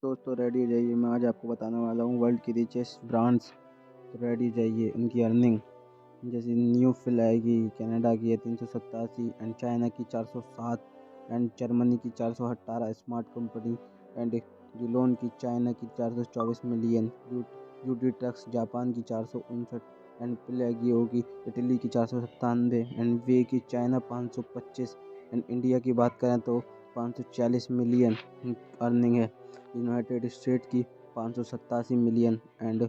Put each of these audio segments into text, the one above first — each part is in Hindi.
दोस्तों रेडी हो जाइए। मैं आज आपको बताने वाला हूँ वर्ल्ड की रिचेस्ट ब्रांड्स। तो रेडी हो जाइए। उनकी अर्निंग जैसे न्यू फिल आएगी, कनाडा की है 387 एंड चाइना की 407 एंड जर्मनी की 418 स्मार्ट कंपनी एंड जुलोन की चाइना की 424 मिलियन, यूडी ट्रक्स जापान की 459 एंड प्लेगियो की इटली की 497 एंड वे की चाइना 525 एंड इंडिया की बात करें तो 540 मिलियन अर्निंग है। यूनाइटेड स्टेट की 587 मिलियन एंड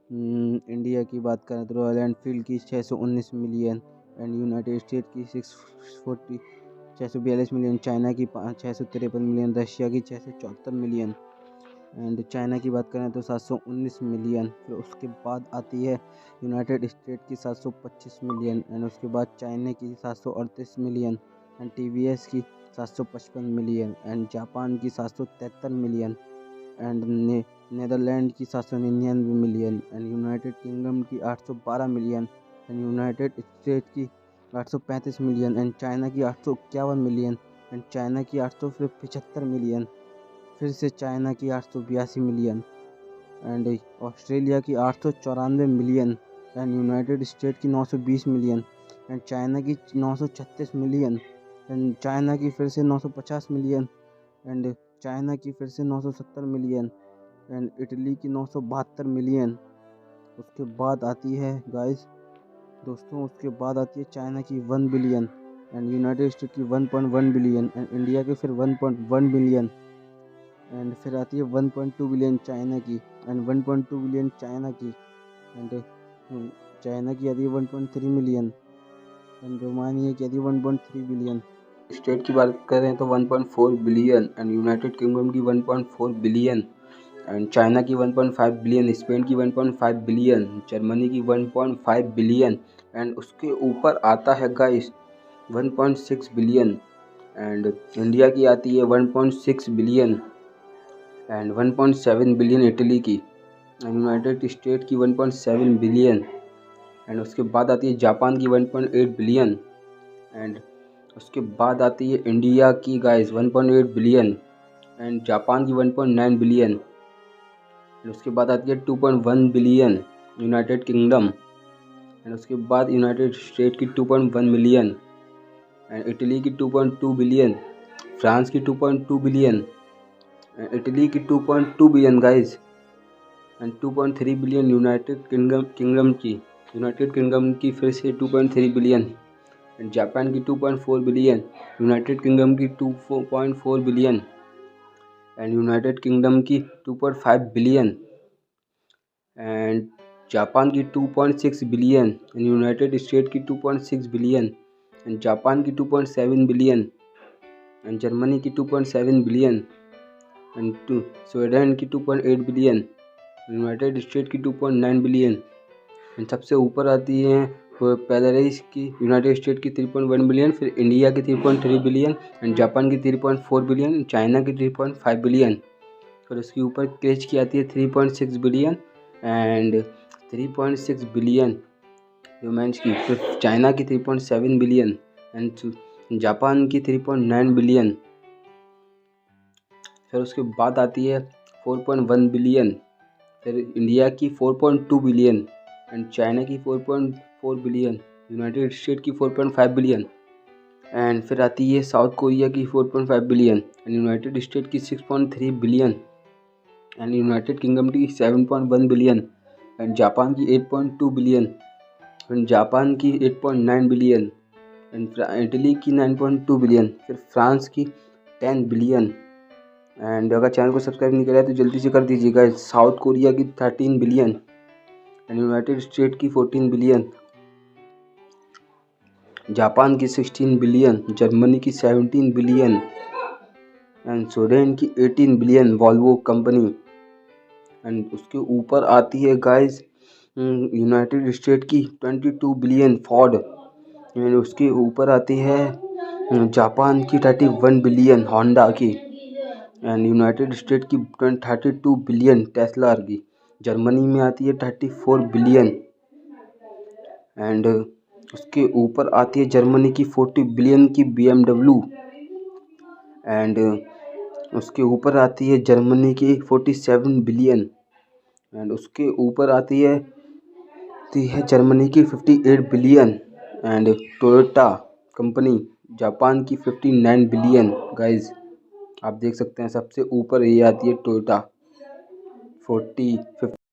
इंडिया की बात करें तो रॉयल एनफील्ड की 619 मिलियन एंड यूनाइटेड स्टेट की 642 मिलियन, चाइना की 653 मिलियन, रशिया की 674 मिलियन एंड चाइना की बात करें तो 719 मिलियन। फिर उसके बाद आती है यूनाइटेड स्टेट की 725 मिलियन एंड उसके बाद चाइना की 738 मिलियन एंड टीवीएस की 755 मिलियन एंड जापान की 773 मिलियन एंड नीदरलैंड की 799 मिलियन एंड यूनाइटेड किंगडम की 812 मिलियन एंड यूनाइटेड स्टेट की 835 मिलियन एंड चाइना की 851 मिलियन एंड चाइना की 875 मिलियन, फिर से चाइना की 882 मिलियन एंड ऑस्ट्रेलिया की 894 मिलियन एंड यूनाइटेड स्टेट की 920 मिलियन एंड चाइना की 936 मिलियन एंड चाइना की फिर से 950 मिलियन एंड चाइना की फिर से 970 मिलियन एंड इटली की 972 मिलियन। उसके बाद आती है गाइस दोस्तों, उसके बाद आती है चाइना की 1 बिलियन एंड यूनाइटेड स्टेट की 1.1 बिलियन एंड इंडिया की फिर 1.1 बिलियन एंड फिर आती है 1.2 बिलियन चाइना की एंड 1.2 बिलियन चाइना की एंड चाइना की आती है 1.3 मिलियन एंड रोमानिया की आती है 1.3 बिलियन। स्टेट की बात करें तो 1.4 बिलियन एंड यूनाइटेड किंगडम की 1.4 बिलियन एंड चाइना की 1.5 बिलियन, स्पेन की 1.5 बिलियन, जर्मनी की 1.5 बिलियन एंड उसके ऊपर आता है गाइस 1.6 बिलियन एंड इंडिया की आती है 1.6 बिलियन एंड 1.7 बिलियन इटली की एंड यूनाइटेड स्टेट की 1.7 बिलियन एंड उसके बाद आती है जापान की 1.8 बिलियन एंड उसके बाद आती है इंडिया की गाइस 1.8 बिलियन एंड जापान की 1.9 बिलियन एंड उसके बाद आती है 2.1 बिलियन यूनाइटेड किंगडम एंड उसके बाद यूनाइटेड स्टेट की 2.1 मिलियन एंड इटली की 2.2 बिलियन, फ्रांस की 2.2 बिलियन एंड इटली की 2.2 billion guys and 2.3 billion United kingdom की फिर से 2.3 बिलियन एंड जापान की 2.4 बिलियन, यूनाइटेड किंगडम की 2.4 बिलियन एंड यूनाइटेड किंगडम की 2.5 बिलियन एंड जापान की 2.6 बिलियन एंड यूनाइटेड स्टेट की 2.6 बिलियन एंड जापान की 2.7 बिलियन एंड जर्मनी की 2.7 बिलियन एंड स्वीडन की 2.8 बिलियन, यूनाइटेड स्टेट की 2.9 बिलियन एंड सबसे ऊपर आती है बेलारूस की, यूनाइटेड स्टेट की 3.1 बिलियन, फिर इंडिया की 3.3 बिलियन एंड जापान की 3.4 बिलियन, चाइना की 3.5 बिलियन, फिर उसके ऊपर क्रेच की आती है 3.6 बिलियन एंड 3.6 बिलियन रोमांस की, फिर चाइना की 3.7 बिलियन एंड जापान की 3.9 बिलियन, फिर उसके बाद आती है 4.1 बिलियन, फिर इंडिया की 4.2 बिलियन एंड चाइना की 4.4 बिलियन, यूनाइटेड स्टेट की 4.5 बिलियन एंड फिर आती है साउथ कोरिया की 4.5 बिलियन एंड यूनाइटेड स्टेट की 6.3 बिलियन एंड यूनाइटेड किंगडम की 7.1 बिलियन एंड जापान की 8.2 बिलियन एंड जापान की 8.9 बिलियन एंड इटली की 9.2 बिलियन, फिर फ्रांस की 10 बिलियन एंड अगर चैनल को सब्सक्राइब नहीं किया है तो जल्दी से कर दीजिएगा। साउथ कोरिया की 13 बिलियन एंड यूनाइटेड स्टेट की 14 बिलियन, जापान की 16 बिलियन, जर्मनी की 17 बिलियन एंड स्वीडन की 18 बिलियन वॉल्वो कंपनी एंड उसके ऊपर आती है गाइस यूनाइटेड स्टेट की 22 बिलियन फोर्ड एंड उसके ऊपर आती है जापान की 31 बिलियन होंडा की एंड यूनाइटेड स्टेट की 32 बिलियन टेस्ला की, जर्मनी में आती है 34 बिलियन एंड उसके ऊपर आती है जर्मनी की 40 बिलियन की BMW एंड उसके ऊपर आती है जर्मनी की 47 बिलियन। एंड उसके ऊपर आती है जर्मनी की 58 billion. And Toyota company Japan की 59 बिलियन। गाइज आप देख सकते हैं सबसे ऊपर ये आती है टोयोटा 40